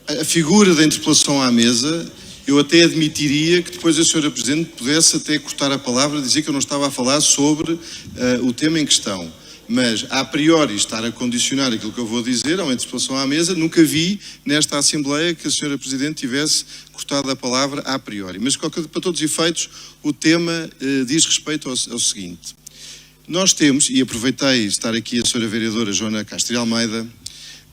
a figura da interpelação à mesa, eu até admitiria que depois a Sra. Presidente pudesse até cortar a palavra e dizer que eu não estava a falar sobre o tema em questão. Mas, a priori, estar a condicionar aquilo que eu vou dizer a uma interpelação à mesa, nunca vi nesta Assembleia que a Sra. Presidente tivesse cortado a palavra a priori. Mas, para todos os efeitos, o tema diz respeito ao seguinte. Nós temos, e aproveitei estar aqui a Sra. Vereadora Joana Castro Almeida,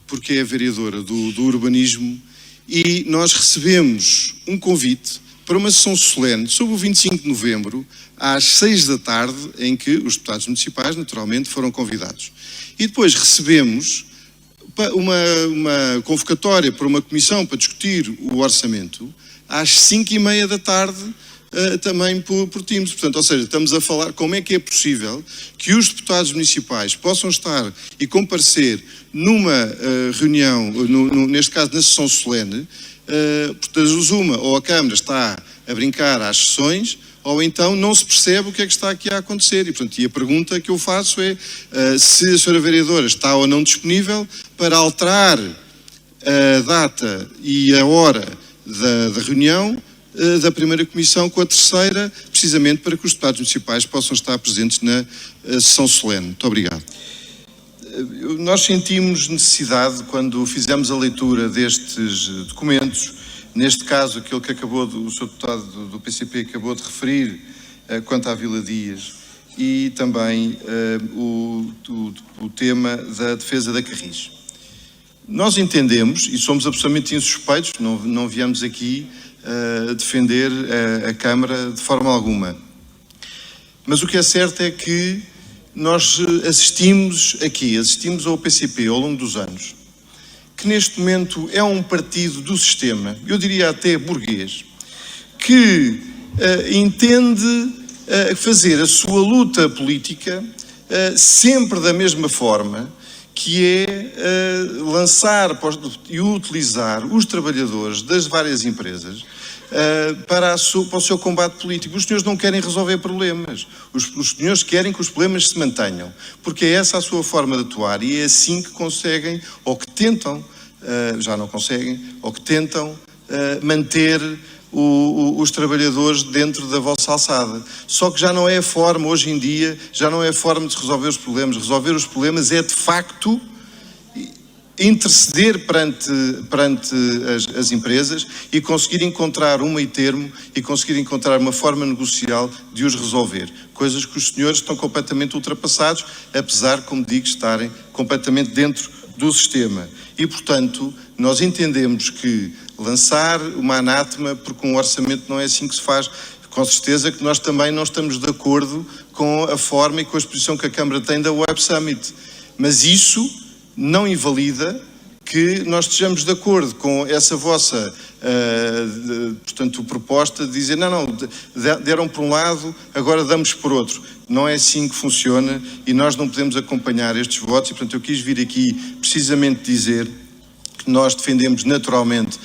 porque é a vereadora do urbanismo, e nós recebemos um convite para uma sessão solene sobre o 25 de novembro, às 6 da tarde, em que os deputados municipais, naturalmente, foram convidados. E depois recebemos uma convocatória para uma comissão para discutir o orçamento, às 5h30 da tarde, também por Teams. Portanto, ou seja, estamos a falar como é que é possível que os deputados municipais possam estar e comparecer numa reunião, neste caso na sessão solene, portanto, uma, ou a Câmara está a brincar às sessões, ou então não se percebe o que é que está aqui a acontecer. E, portanto, a pergunta que eu faço é se a Sra. Vereadora está ou não disponível para alterar a data e a hora da reunião da primeira comissão com a terceira, precisamente para que os deputados municipais possam estar presentes na sessão solene. Muito obrigado. Nós sentimos necessidade, quando fizemos a leitura destes documentos, neste caso aquele que o Sr. Deputado do PCP acabou de referir quanto à Vila Dias, e também o tema da defesa da Carris. Nós entendemos, e somos absolutamente insuspeitos, não viemos aqui defender a Câmara de forma alguma. Mas o que é certo é que nós assistimos ao PCP ao longo dos anos, que neste momento é um partido do sistema, eu diria até burguês, que entende fazer a sua luta política sempre da mesma forma, que é lançar e utilizar os trabalhadores das várias empresas para o seu combate político. Os senhores não querem resolver problemas. Os senhores querem que os problemas se mantenham, porque é essa a sua forma de atuar e é assim que conseguem, ou que tentam, já não conseguem, ou que tentam manter os trabalhadores dentro da vossa alçada. Só que já não é a forma, hoje em dia, já não é a forma de resolver os problemas. Resolver os problemas é, de facto, interceder perante as empresas e conseguir encontrar um meio termo e conseguir encontrar uma forma negocial de os resolver. Coisas que os senhores estão completamente ultrapassados, apesar, como digo, estarem completamente dentro do sistema. E, portanto, nós entendemos que lançar uma anátema, porque um orçamento não é assim que se faz, com certeza que nós também não estamos de acordo com a forma e com a exposição que a Câmara tem da Web Summit. Mas isso não invalida que nós estejamos de acordo com essa vossa, portanto, proposta de dizer não, deram por um lado, agora damos por outro. Não é assim que funciona e nós não podemos acompanhar estes votos e, portanto, eu quis vir aqui precisamente dizer que nós defendemos naturalmente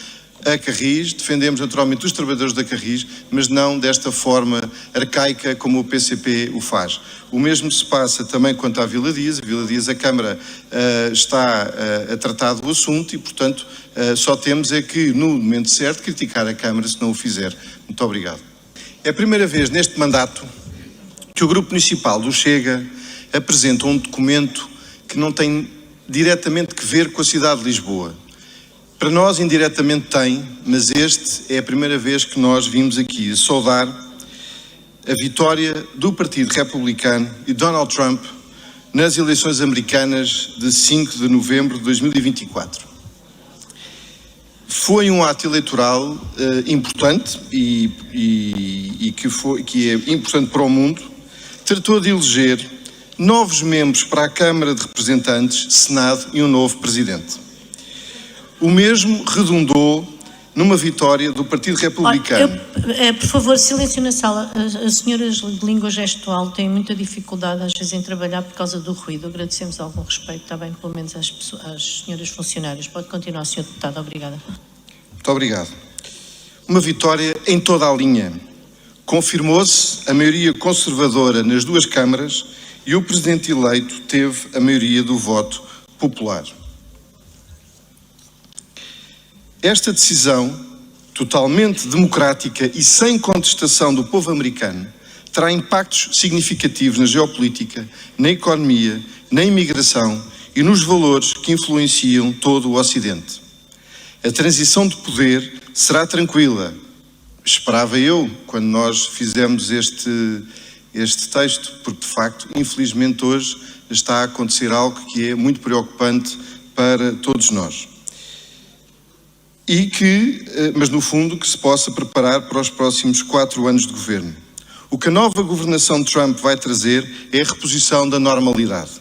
a Carris, defendemos naturalmente os trabalhadores da Carris, mas não desta forma arcaica como o PCP o faz. O mesmo se passa também quanto à Vila Dias. A Vila Dias, a Câmara está a tratar do assunto e, portanto, só temos é que, no momento certo, criticar a Câmara se não o fizer. Muito obrigado. É a primeira vez neste mandato que o Grupo Municipal do Chega apresenta um documento que não tem diretamente que ver com a cidade de Lisboa. Para nós, indiretamente tem, mas este é a primeira vez que nós vimos aqui saudar a vitória do Partido Republicano e Donald Trump nas eleições americanas de 5 de novembro de 2024. Foi um ato eleitoral importante e que é importante para o mundo. Tratou de eleger novos membros para a Câmara de Representantes, Senado e um novo Presidente. O mesmo redundou numa vitória do Partido Republicano. Por favor, silêncio na sala. As senhoras de língua gestual têm muita dificuldade às vezes em trabalhar por causa do ruído. Agradecemos algum respeito, está bem, pelo menos às senhoras funcionárias. Pode continuar, Sr. Deputado. Obrigada. Muito obrigado. Uma vitória em toda a linha. Confirmou-se a maioria conservadora nas duas câmaras e o Presidente eleito teve a maioria do voto popular. Esta decisão, totalmente democrática e sem contestação do povo americano, terá impactos significativos na geopolítica, na economia, na imigração e nos valores que influenciam todo o Ocidente. A transição de poder será tranquila, esperava eu, quando nós fizemos este texto, porque de facto, infelizmente hoje, está a acontecer algo que é muito preocupante para todos nós. Mas no fundo que se possa preparar para os próximos 4 anos de governo. O que a nova governação de Trump vai trazer é a reposição da normalidade.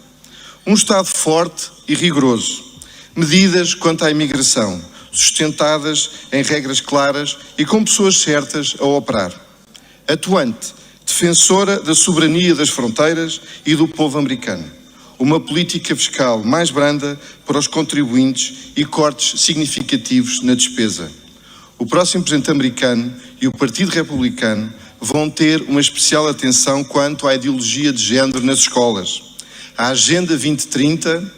Um Estado forte e rigoroso, medidas quanto à imigração, sustentadas em regras claras e com pessoas certas a operar. Atuante, defensora da soberania das fronteiras e do povo americano. Uma política fiscal mais branda para os contribuintes e cortes significativos na despesa. O próximo presidente americano e o Partido Republicano vão ter uma especial atenção quanto à ideologia de género nas escolas. A Agenda 2030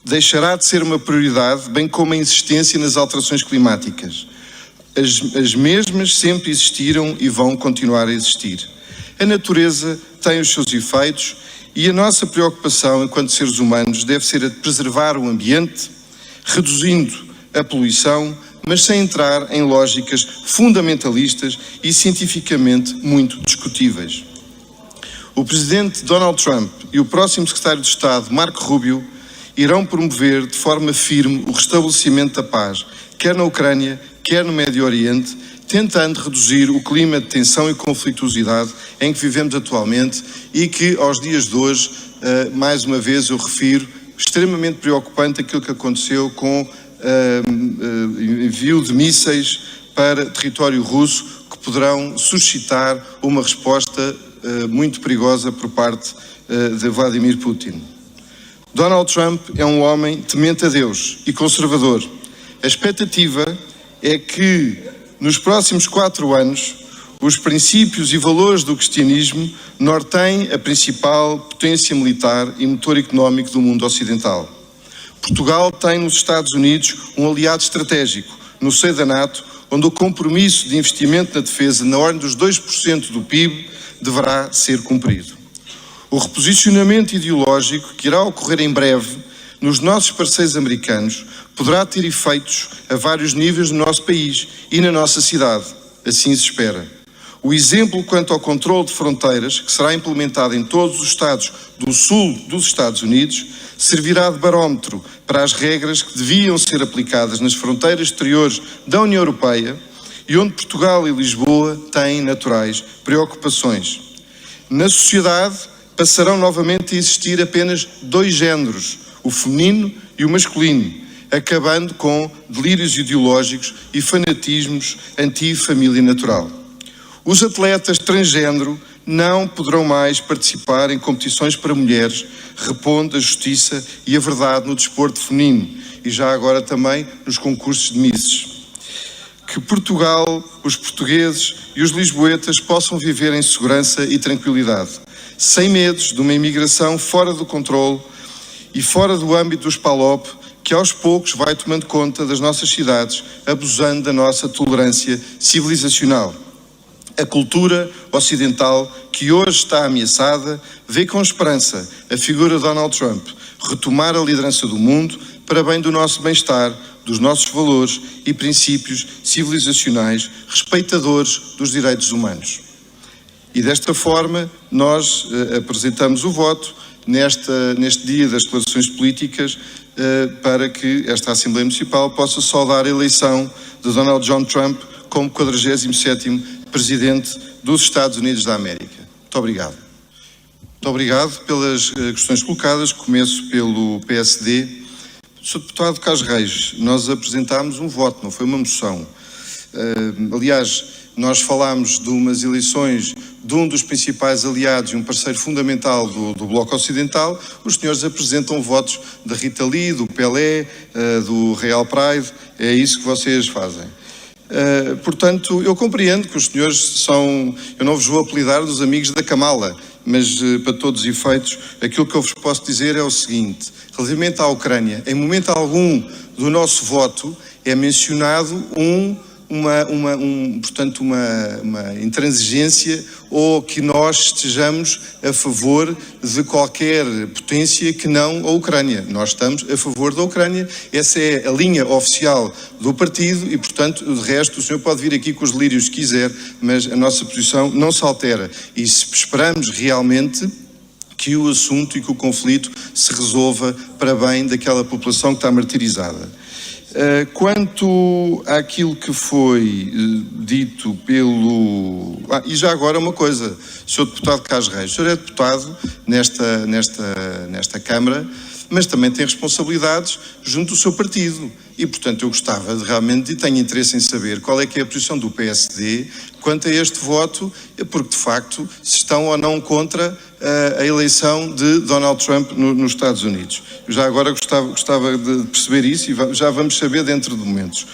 deixará de ser uma prioridade, bem como a insistência nas alterações climáticas. As mesmas sempre existiram e vão continuar a existir. A natureza tem os seus efeitos e a nossa preocupação enquanto seres humanos deve ser a de preservar o ambiente, reduzindo a poluição, mas sem entrar em lógicas fundamentalistas e cientificamente muito discutíveis. O presidente Donald Trump e o próximo secretário de Estado, Marco Rubio, irão promover de forma firme o restabelecimento da paz, quer na Ucrânia, quer no Médio Oriente, tentando reduzir o clima de tensão e conflituosidade em que vivemos atualmente e que, aos dias de hoje, mais uma vez eu refiro, extremamente preocupante aquilo que aconteceu com envio de mísseis para território russo que poderão suscitar uma resposta muito perigosa por parte de Vladimir Putin. Donald Trump é um homem temente a Deus e conservador. A expectativa é que, nos próximos 4 anos, os princípios e valores do cristianismo norteiem a principal potência militar e motor económico do mundo ocidental. Portugal tem nos Estados Unidos um aliado estratégico, no seio da NATO, onde o compromisso de investimento na defesa na ordem dos 2% do PIB deverá ser cumprido. O reposicionamento ideológico que irá ocorrer em breve nos nossos parceiros americanos poderá ter efeitos a vários níveis no nosso país e na nossa cidade, assim se espera. O exemplo quanto ao controle de fronteiras, que será implementado em todos os estados do sul dos Estados Unidos, servirá de barómetro para as regras que deviam ser aplicadas nas fronteiras exteriores da União Europeia e onde Portugal e Lisboa têm naturais preocupações. Na sociedade passarão novamente a existir apenas 2 géneros, o feminino e o masculino, acabando com delírios ideológicos e fanatismos anti-família natural. Os atletas transgênero não poderão mais participar em competições para mulheres, repondo a justiça e a verdade no desporto feminino e já agora também nos concursos de misses. Que Portugal, os portugueses e os lisboetas possam viver em segurança e tranquilidade, sem medos de uma imigração fora do controle e fora do âmbito dos PALOP, que aos poucos vai tomando conta das nossas cidades, abusando da nossa tolerância civilizacional. A cultura ocidental, que hoje está ameaçada, vê com esperança a figura de Donald Trump retomar a liderança do mundo para bem do nosso bem-estar, dos nossos valores e princípios civilizacionais respeitadores dos direitos humanos. E desta forma nós apresentamos o voto neste dia das declarações políticas para que esta Assembleia Municipal possa saudar a eleição de Donald John Trump como 47º Presidente dos Estados Unidos da América. Muito obrigado. Muito obrigado pelas questões colocadas. Começo pelo PSD. Sr. Deputado Carlos Reis, nós apresentámos um voto, não foi uma moção. Aliás, nós falámos de umas eleições de um dos principais aliados e um parceiro fundamental do Bloco Ocidental. Os senhores apresentam votos da Rita Lee, do Pelé, do Real Pride. É isso que vocês fazem. Portanto, eu compreendo que os senhores são, eu não vos vou apelidar dos amigos da Kamala, mas para todos os efeitos, aquilo que eu vos posso dizer é o seguinte: relativamente à Ucrânia, em momento algum do nosso voto é mencionado portanto, uma intransigência ou que nós estejamos a favor de qualquer potência que não a Ucrânia. Nós estamos a favor da Ucrânia, essa é a linha oficial do partido e, portanto, de resto, o senhor pode vir aqui com os delírios que quiser, mas a nossa posição não se altera e esperamos realmente que o assunto e que o conflito se resolva para bem daquela população que está martirizada. Quanto àquilo que foi dito pelo... e já agora uma coisa, Sr. Deputado Carlos Reis, o senhor é deputado nesta Câmara, mas também tem responsabilidades junto do seu partido. E, portanto, eu gostava realmente, e tenho interesse em saber qual é que é a posição do PSD quanto a este voto, porque, de facto, se estão ou não contra a eleição de Donald Trump nos Estados Unidos. Eu já agora gostava de perceber isso e já vamos saber dentro de momentos.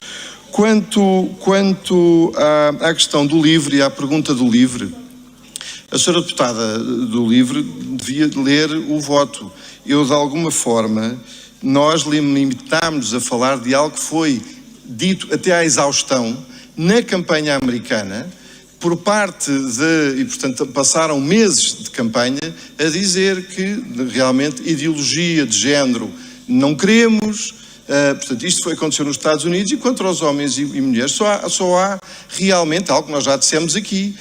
Quanto à questão do LIVRE e à pergunta do LIVRE, a senhora deputada do LIVRE devia ler o voto. Eu, de alguma forma, nós limitámos a falar de algo que foi dito até à exaustão na campanha americana, por parte e portanto passaram meses de campanha a dizer que realmente ideologia de género não queremos, portanto isto aconteceu nos Estados Unidos e contra os homens e mulheres só há realmente algo que nós já dissemos aqui,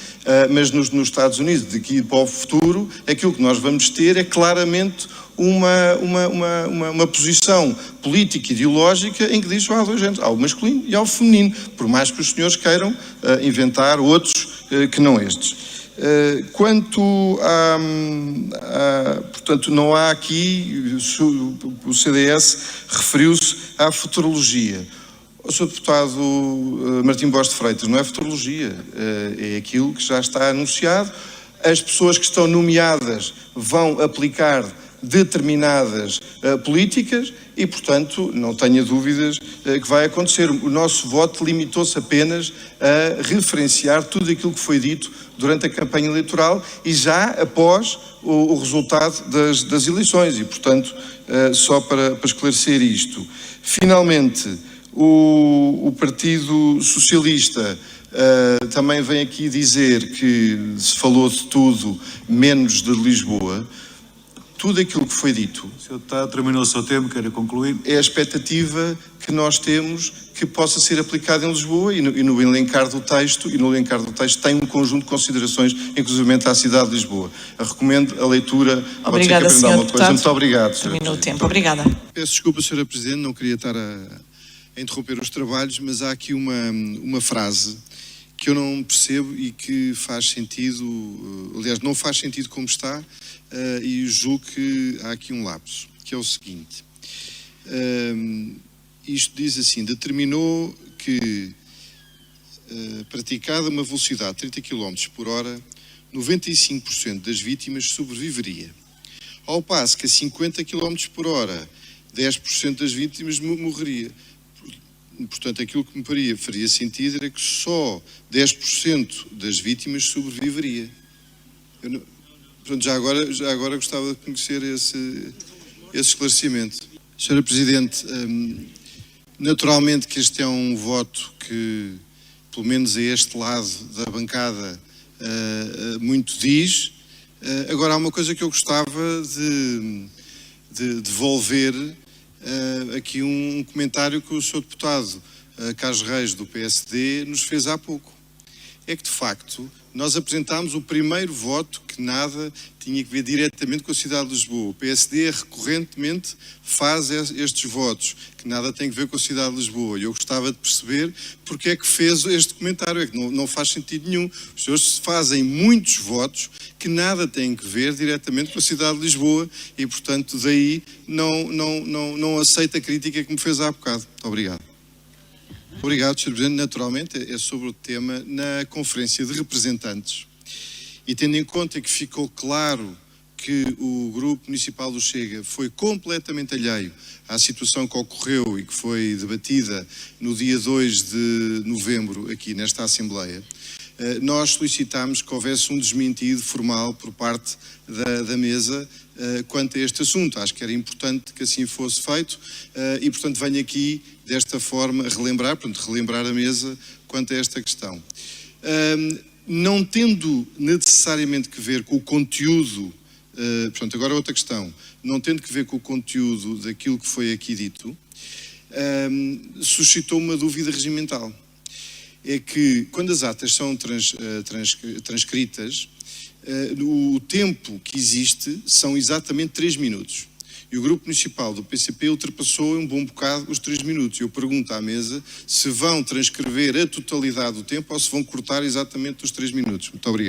mas nos Estados Unidos, daqui para o futuro, aquilo que nós vamos ter é claramente uma posição política e ideológica em que diz que há dois géneros, há o masculino e há o feminino, por mais que os senhores queiram inventar outros que não estes. Quanto portanto, não há aqui, o CDS referiu-se à futurologia. O Sr. Deputado Martim Borges de Freitas, não é futurologia, é aquilo que já está anunciado. As pessoas que estão nomeadas vão aplicar determinadas políticas e, portanto, não tenha dúvidas que vai acontecer. O nosso voto limitou-se apenas a referenciar tudo aquilo que foi dito durante a campanha eleitoral e já após o resultado das eleições e, portanto, só para esclarecer isto. Finalmente, o Partido Socialista também vem aqui dizer que se falou de tudo menos de Lisboa. Tudo aquilo que foi dito... O senhor terminou o seu tempo, quer concluir? É a expectativa que nós temos que possa ser aplicada em Lisboa e no elencar do texto, tem um conjunto de considerações, inclusivamente à cidade de Lisboa. Eu recomendo a leitura... Obrigada, Sr. Deputado. Muito obrigado. Terminou o tempo. Obrigada. Peço desculpa, Sra. Presidente, não queria estar a interromper os trabalhos, mas há aqui uma frase que eu não percebo e que faz sentido, aliás, não faz sentido como está, e julgo que há aqui um lapso, que é o seguinte. Isto diz assim: determinou que, praticada uma velocidade de 30 km por hora, 95% das vítimas sobreviveria. Ao passo que a 50 km por hora, 10% das vítimas morreria. Portanto, aquilo que me faria sentido era que só 10% das vítimas sobreviveria. Portanto, já agora gostava de conhecer esse esclarecimento. Sra. Presidente, naturalmente que este é um voto que, pelo menos a este lado da bancada, muito diz. Agora, há uma coisa que eu gostava de devolver aqui um comentário que o Sr. Deputado Carlos Reis, do PSD, nos fez há pouco. É que, de facto, nós apresentámos o primeiro voto que nada tinha que ver diretamente com a cidade de Lisboa. O PSD recorrentemente faz estes votos, que nada tem a ver com a cidade de Lisboa. E eu gostava de perceber porque é que fez este comentário. É que não faz sentido nenhum. Os senhores fazem muitos votos que nada têm que ver diretamente com a cidade de Lisboa e, portanto, daí não aceito a crítica que me fez há bocado. Muito obrigado. Obrigado, Sr. Presidente. Naturalmente, é sobre o tema na Conferência de Representantes. E tendo em conta que ficou claro que o Grupo Municipal do Chega foi completamente alheio à situação que ocorreu e que foi debatida no dia 2 de novembro aqui nesta Assembleia, nós solicitámos que houvesse um desmentido formal por parte da mesa quanto a este assunto. Acho que era importante que assim fosse feito e, portanto, venho aqui desta forma relembrar a mesa quanto a esta questão. Não tendo necessariamente que ver com o conteúdo, portanto, agora outra questão, não tendo que ver com o conteúdo daquilo que foi aqui dito, suscitou uma dúvida regimental. É que, quando as atas são transcritas, o tempo que existe são exatamente 3 minutos. E o Grupo Municipal do PCP ultrapassou um bom bocado os 3 minutos. Eu pergunto à mesa se vão transcrever a totalidade do tempo ou se vão cortar exatamente os 3 minutos. Muito obrigado.